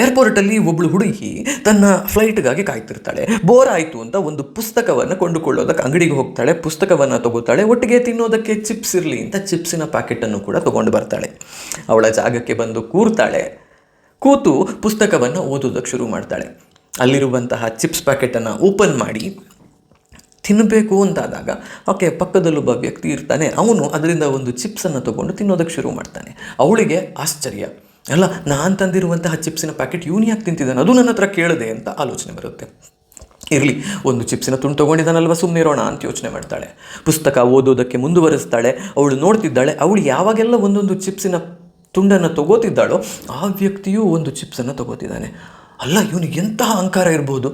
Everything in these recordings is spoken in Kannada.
ಏರ್ಪೋರ್ಟಲ್ಲಿ ಒಬ್ಬಳು ಹುಡುಗಿ ತನ್ನ ಫ್ಲೈಟ್ಗಾಗಿ ಕಾಯ್ತಿರ್ತಾಳೆ. ಬೋರ್ ಆಯಿತು ಅಂತ ಒಂದು ಪುಸ್ತಕವನ್ನು ಕೊಂಡುಕೊಳ್ಳೋದಕ್ಕೆ ಅಂಗಡಿಗೆ ಹೋಗ್ತಾಳೆ, ಪುಸ್ತಕವನ್ನು ತಗೋತಾಳೆ, ಒಟ್ಟಿಗೆ ತಿನ್ನೋದಕ್ಕೆ ಚಿಪ್ಸ್ ಇರಲಿ ಅಂತ ಚಿಪ್ಸಿನ ಪ್ಯಾಕೆಟನ್ನು ಕೂಡ ತೊಗೊಂಡು ಬರ್ತಾಳೆ. ಅವಳ ಜಾಗಕ್ಕೆ ಬಂದು ಕೂತು ಪುಸ್ತಕವನ್ನು ಓದೋದಕ್ಕೆ ಶುರು ಮಾಡ್ತಾಳೆ. ಅಲ್ಲಿರುವಂತಹ ಚಿಪ್ಸ್ ಪ್ಯಾಕೆಟನ್ನು ಓಪನ್ ಮಾಡಿ ತಿನ್ನಬೇಕು ಅಂತಾದಾಗ ಓಕೆ, ಪಕ್ಕದಲ್ಲೊಬ್ಬ ವ್ಯಕ್ತಿ ಇರ್ತಾನೆ, ಅವನು ಅದರಿಂದ ಒಂದು ಚಿಪ್ಸನ್ನು ತೊಗೊಂಡು ತಿನ್ನೋದಕ್ಕೆ ಶುರು ಮಾಡ್ತಾನೆ. ಅವಳಿಗೆ ಆಶ್ಚರ್ಯ, ಅಲ್ಲ ನಾನು ತಂದಿರುವಂತಹ ಚಿಪ್ಸಿನ ಪ್ಯಾಕೆಟ್ ಇವನು ಯಾಕೆ ತಿಂತಿದ್ದಾನೆ, ಅದು ನನ್ನ ಹತ್ರ ಕೇಳಿದೆ ಅಂತ ಆಲೋಚನೆ ಬರುತ್ತೆ. ಇರಲಿ, ಒಂದು ಚಿಪ್ಸಿನ ತುಂಡು ತೊಗೊಂಡಿದ್ದಾನಲ್ವ, ಸುಮ್ಮನೆ ಇರೋಣ ಅಂತ ಯೋಚನೆ ಮಾಡ್ತಾಳೆ. ಪುಸ್ತಕ ಓದೋದಕ್ಕೆ ಮುಂದುವರಿಸ್ತಾಳೆ. ಅವಳು ನೋಡ್ತಿದ್ದಾಳೆ, ಅವಳು ಯಾವಾಗೆಲ್ಲ ಒಂದೊಂದು ಚಿಪ್ಸಿನ ತುಂಡನ್ನು ತಗೋತಿದ್ದಾಳೋ ಆ ವ್ಯಕ್ತಿಯೂ ಒಂದು ಚಿಪ್ಸನ್ನು ತಗೋತಿದ್ದಾನೆ. ಅಲ್ಲ, ಇವನಿಗೆ ಎಂತಹ ಅಹಂಕಾರ ಇರ್ಬೋದು,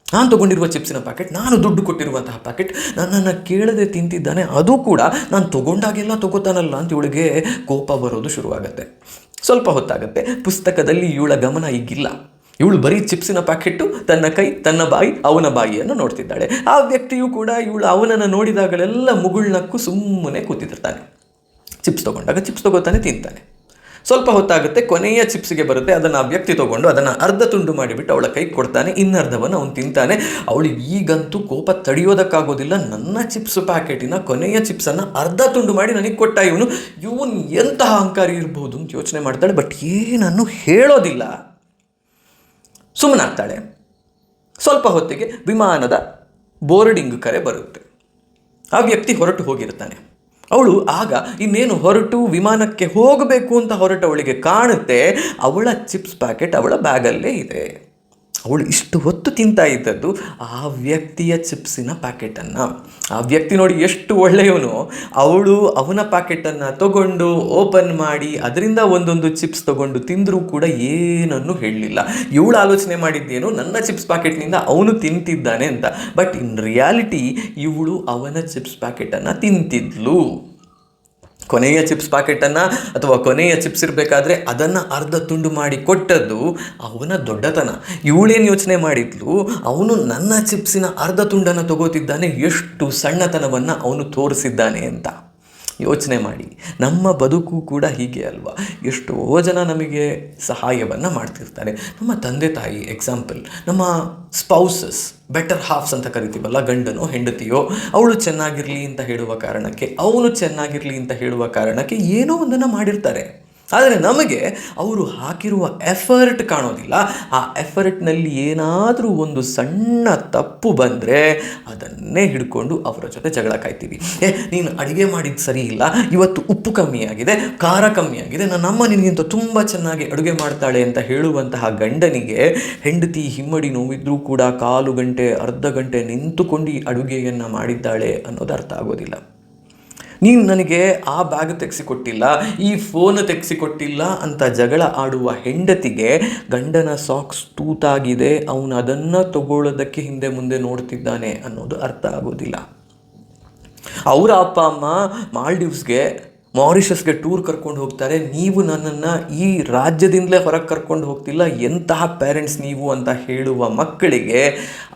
ನಾನು ತೊಗೊಂಡಿರುವ ಚಿಪ್ಸಿನ ಪ್ಯಾಕೆಟ್, ನಾನು ದುಡ್ಡು ಕೊಟ್ಟಿರುವಂತಹ ಪ್ಯಾಕೆಟ್ ನನ್ನನ್ನು ಕೇಳದೆ ತಿಂತಿದ್ದಾನೆ, ಅದು ಕೂಡ ನಾನು ತೊಗೊಂಡಾಗೆಲ್ಲ ತೊಗೋತಾನಲ್ಲ ಅಂತ ಇವಳಿಗೆ ಕೋಪ ಬರೋದು ಶುರುವಾಗುತ್ತೆ. ಸ್ವಲ್ಪ ಹೊತ್ತಾಗುತ್ತೆ. ಪುಸ್ತಕದಲ್ಲಿ ಇವಳ ಗಮನ ಈಗಿಲ್ಲ. ಇವಳು ಬರೀ ಚಿಪ್ಸಿನ ಪ್ಯಾಕೆಟು, ತನ್ನ ಕೈ, ತನ್ನ ಬಾಯಿ, ಅವನ ಬಾಯಿಯನ್ನು ನೋಡ್ತಿದ್ದಾಳೆ. ಆ ವ್ಯಕ್ತಿಯು ಕೂಡ ಇವಳು ಅವನನ್ನು ನೋಡಿದಾಗಲೆಲ್ಲ ಮುಗುಳ್ನಕ್ಕೂ ಸುಮ್ಮನೆ ಕೂತಿರ್ತಾನೆ. ಚಿಪ್ಸ್ ತೊಗೋತಾನೆ, ತಿಂತಾನೆ. ಸ್ವಲ್ಪ ಹೊತ್ತಾಗುತ್ತೆ. ಕೊನೆಯ ಚಿಪ್ಸ್ಗೆ ಬರುತ್ತೆ. ಅದನ್ನು ಆ ವ್ಯಕ್ತಿ ತೊಗೊಂಡು ಅದನ್ನು ಅರ್ಧ ತುಂಡು ಮಾಡಿಬಿಟ್ಟು ಅವಳ ಕೈ ಕೊಡ್ತಾನೆ. ಇನ್ನರ್ಧವನ್ನು ಅವನು ತಿಂತಾನೆ. ಅವಳು ಈಗಂತೂ ಕೋಪ ತಡೆಯೋದಕ್ಕಾಗೋದಿಲ್ಲ. ನನ್ನ ಚಿಪ್ಸ್ ಪ್ಯಾಕೆಟಿನ ಕೊನೆಯ ಚಿಪ್ಸನ್ನು ಅರ್ಧ ತುಂಡು ಮಾಡಿ ನನಗೆ ಕೊಟ್ಟ ಇವನು ಎಂತಹ ಅಹಂಕಾರಿ ಇರ್ಬೋದು ಅಂತ ಯೋಚನೆ ಮಾಡ್ತಾಳೆ. ಬಟ್ ಏನನ್ನು ಹೇಳೋದಿಲ್ಲ, ಸುಮ್ಮನಾಗ್ತಾಳೆ. ಸ್ವಲ್ಪ ಹೊತ್ತಿಗೆ ವಿಮಾನದ ಬೋರ್ಡಿಂಗ್ ಕರೆ ಬರುತ್ತೆ. ಆ ವ್ಯಕ್ತಿ ಹೊರಟು ಹೋಗಿರ್ತಾನೆ. ಅವಳು ಆಗ ಇನ್ನೇನು ಹೊರಟು ವಿಮಾನಕ್ಕೆ ಹೋಗಬೇಕು ಅಂತ ಹೊರಟವಳಿಗೆ ಕಾಣುತ್ತೆ, ಅವಳ ಚಿಪ್ಸ್ ಪ್ಯಾಕೆಟ್ ಅವಳ ಬ್ಯಾಗಲ್ಲೇ ಇದೆ. ಅವಳು ಇಷ್ಟು ಹೊತ್ತು ತಿಂತಾ ಇದ್ದದ್ದು ಆ ವ್ಯಕ್ತಿಯ ಚಿಪ್ಸಿನ ಪ್ಯಾಕೆಟನ್ನು. ಆ ವ್ಯಕ್ತಿ ನೋಡಿ ಎಷ್ಟು ಒಳ್ಳೆಯವನು, ಅವಳು ಅವನ ಪ್ಯಾಕೆಟನ್ನು ತಗೊಂಡು ಓಪನ್ ಮಾಡಿ ಅದರಿಂದ ಒಂದೊಂದು ಚಿಪ್ಸ್ ತಗೊಂಡು ತಿಂದರೂ ಕೂಡ ಏನನ್ನು ಹೇಳಲಿಲ್ಲ. ಇವಳು ಆಲೋಚನೆ ಮಾಡಿದ್ದೇನು, ನನ್ನ ಚಿಪ್ಸ್ ಪ್ಯಾಕೆಟ್ನಿಂದ ಅವನು ತಿಂತಿದ್ದಾನೆ ಅಂತ. ಬಟ್ ಇನ್ ರಿಯಾಲಿಟಿ ಇವಳು ಅವನ ಚಿಪ್ಸ್ ಪ್ಯಾಕೆಟನ್ನು ತಿಂತಿದ್ಲು. ಕೊನೆಯ ಚಿಪ್ಸ್ ಪ್ಯಾಕೆಟನ್ನು ಅಥವಾ ಕೊನೆಯ ಚಿಪ್ಸ್ ಇರಬೇಕಾದ್ರೆ ಅದನ್ನು ಅರ್ಧ ತುಂಡು ಮಾಡಿ ಕೊಟ್ಟದ್ದು ಅವನ ದೊಡ್ಡತನ. ಇವಳೇನು ಯೋಚನೆ ಮಾಡಿದ್ಲು, ಅವನು ನನ್ನ ಚಿಪ್ಸಿನ ಅರ್ಧ ತುಂಡನ್ನು ತಗೋತಿದ್ದಾನೆ, ಎಷ್ಟು ಸಣ್ಣತನವನ್ನು ಅವನು ತೋರಿಸಿದ್ದಾನೆ ಅಂತ. ಯೋಚನೆ ಮಾಡಿ, ನಮ್ಮ ಬದುಕು ಕೂಡ ಹೀಗೆ ಅಲ್ವಾ. ಎಷ್ಟೋ ಜನ ನಮಗೆ ಸಹಾಯವನ್ನು ಮಾಡ್ತಿರ್ತಾರೆ. ನಮ್ಮ ತಂದೆ ತಾಯಿ ಎಕ್ಸಾಂಪಲ್, ನಮ್ಮ ಸ್ಪೌಸಸ್, ಬೆಟರ್ ಹಾಫ್ಸ್ ಅಂತ ಕರಿತೀವಲ್ಲ, ಗಂಡನೋ ಹೆಂಡತಿಯೋ, ಅವಳು ಚೆನ್ನಾಗಿರಲಿ ಅಂತ ಹೇಳುವ ಕಾರಣಕ್ಕೆ, ಅವನು ಚೆನ್ನಾಗಿರಲಿ ಅಂತ ಹೇಳುವ ಕಾರಣಕ್ಕೆ ಏನೋ ಒಂದನ್ನು ಮಾಡಿರ್ತಾರೆ. ಆದರೆ ನಮಗೆ ಅವರು ಹಾಕಿರುವ ಎಫರ್ಟ್ ಕಾಣೋದಿಲ್ಲ. ಆ ಎಫರ್ಟ್ನಲ್ಲಿ ಏನಾದರೂ ಒಂದು ಸಣ್ಣ ತಪ್ಪು ಬಂದರೆ ಅದನ್ನೇ ಹಿಡ್ಕೊಂಡು ಅವರ ಜೊತೆ ಜಗಳ ಕಾಯ್ತೀವಿ. ನೀನು ಅಡುಗೆ ಮಾಡಿದ್ದು ಸರಿ ಇಲ್ಲ, ಇವತ್ತು ಉಪ್ಪು ಕಮ್ಮಿಯಾಗಿದೆ, ಖಾರ ಕಮ್ಮಿಯಾಗಿದೆ, ನನ್ನಮ್ಮ ನಿನಗಿಂತ ತುಂಬ ಚೆನ್ನಾಗಿ ಅಡುಗೆ ಮಾಡ್ತಾಳೆ ಅಂತ ಹೇಳುವಂತಹ ಗಂಡನಿಗೆ ಹೆಂಡತಿ ಹಿಮ್ಮಡಿ ನೋವಿದ್ರೂ ಕೂಡ ಕಾಲು ಗಂಟೆ ಅರ್ಧ ಗಂಟೆ ನಿಂತುಕೊಂಡು ಅಡುಗೆಯನ್ನು ಮಾಡಿದ್ದಾಳೆ ಅನ್ನೋದು ಅರ್ಥ ಆಗೋದಿಲ್ಲ. ನೀನು ನನಗೆ ಆ ಬ್ಯಾಗ್ ತೆಗೆಸಿಕೊಟ್ಟಿಲ್ಲ, ಈ ಫೋನ್ ತೆಗೆಸಿಕೊಟ್ಟಿಲ್ಲ ಅಂತ ಜಗಳ ಆಡುವ ಹೆಂಡತಿಗೆ ಗಂಡನ ಸಾಕ್ಸ್ ತೂತಾಗಿದೆ, ಅವನು ಅದನ್ನು ತಗೊಳ್ಳೋದಕ್ಕೆ ಹಿಂದೆ ಮುಂದೆ ನೋಡ್ತಿದ್ದಾನೆ ಅನ್ನೋದು ಅರ್ಥ ಆಗೋದಿಲ್ಲ. ಅವರ ಅಪ್ಪ ಅಮ್ಮ ಮಾಲ್ಡೀವ್ಸ್ಗೆ, ಮಾರಿಷಸ್ಗೆ ಟೂರ್ ಕರ್ಕೊಂಡು ಹೋಗ್ತಾರೆ, ನೀವು ನನ್ನನ್ನು ಈ ರಾಜ್ಯದಿಂದಲೇ ಹೊರಗೆ ಕರ್ಕೊಂಡು ಹೋಗ್ತಿಲ್ಲ, ಎಂತಹ ಪೇರೆಂಟ್ಸ್ ನೀವು ಅಂತ ಹೇಳುವ ಮಕ್ಕಳಿಗೆ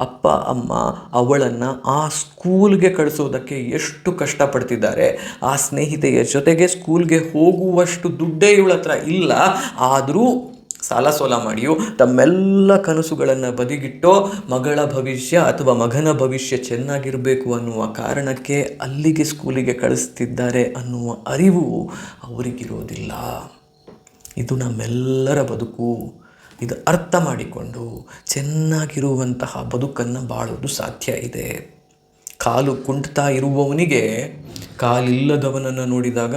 ಅಪ್ಪ ಅಮ್ಮ ಅವಳನ್ನು ಆ ಸ್ಕೂಲ್ಗೆ ಕಳಿಸೋದಕ್ಕೆ ಎಷ್ಟು ಕಷ್ಟಪಡ್ತಿದ್ದಾರೆ. ಆ ಸ್ನೇಹಿತೆಯ ಜೊತೆಗೆ ಸ್ಕೂಲ್ಗೆ ಹೋಗುವಷ್ಟು ದುಡ್ಡೇ ಇವಳ ಹತ್ರ ಇಲ್ಲ, ಆದರೂ ಸಾಲ ಸೋಲ ಮಾಡಿಯೋ ತಮ್ಮೆಲ್ಲ ಕನಸುಗಳನ್ನು ಬದಿಗಿಟ್ಟೋ ಮಗಳ ಭವಿಷ್ಯ ಅಥವಾ ಮಗನ ಭವಿಷ್ಯ ಚೆನ್ನಾಗಿರಬೇಕು ಅನ್ನುವ ಕಾರಣಕ್ಕೆ ಅಲ್ಲಿಗೆ ಸ್ಕೂಲಿಗೆ ಕಳಿಸ್ತಿದ್ದಾರೆ ಅನ್ನುವ ಅರಿವು ಅವರಿಗಿರೋದಿಲ್ಲ. ಇದು ನಮ್ಮೆಲ್ಲರ ಬದುಕು. ಇದು ಅರ್ಥ ಮಾಡಿಕೊಂಡು ಚೆನ್ನಾಗಿರುವಂತಹ ಬದುಕನ್ನು ಬಾಳೋದು ಸಾಧ್ಯ ಇದೆ. ಕಾಲು ಕುಂಟ್ತಾ ಇರುವವನಿಗೆ ಕಾಲಿಲ್ಲದವನನ್ನು ನೋಡಿದಾಗ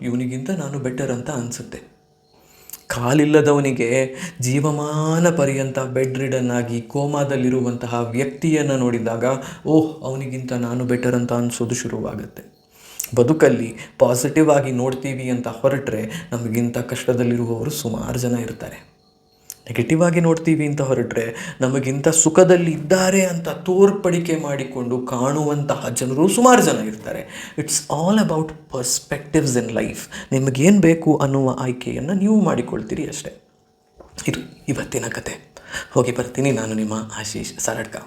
ಇವನಿಗಿಂತ ನಾನು ಬೆಟರ್ ಅಂತ ಅನಿಸುತ್ತೆ. ಕಾಲಿಲ್ಲದವನಿಗೆ ಜೀವಮಾನ ಪರ್ಯಂತ ಬೆಡ್ ರಿಡನ್ ಆಗಿ ಕೋಮಾದಲ್ಲಿರುವಂತಹ ವ್ಯಕ್ತಿಯನ್ನು ನೋಡಿದಾಗ ಅವನಿಗಿಂತ ನಾನು ಬೆಟರ್ ಅಂತ ಅನಿಸೋದು ಶುರುವಾಗುತ್ತೆ. ಬದುಕಲ್ಲಿ ಪಾಸಿಟಿವ್ ಆಗಿ ನೋಡ್ತೀವಿ ಅಂತ ಹೊರಟ್ರೆ ನಮಗಿಂತ ಕಷ್ಟದಲ್ಲಿರುವವರು ಸುಮಾರು ಜನ ಇರ್ತಾರೆ. ನೆಗೆಟಿವ್ ಆಗಿ ನೋಡ್ತೀವಿ ಅಂತ ಹೊರಟ್ರೆ ನಮಗಿಂತ ಸುಖದಲ್ಲಿ ಇದ್ದಾರೆ ಅಂತ ತೋರ್ಪಡಿಕೆ ಮಾಡಿಕೊಂಡು ಕಾಣುವಂತಹ ಜನರು ಸುಮಾರು ಜನ ಇರ್ತಾರೆ. It's all about perspectives in life. ನಿಮಗೇನು ಬೇಕು ಅನ್ನುವ ಆಯ್ಕೆಯನ್ನು ನೀವು ಮಾಡಿಕೊಳ್ತೀರಿ ಅಷ್ಟೇ. ಇದು ಇವತ್ತಿನ ಕತೆ. ಹೋಗಿ ಬರ್ತೀನಿ. ನಾನು ನಿಮ್ಮ ಆಶೀಶ್ ಸಾರಡ್ಕ.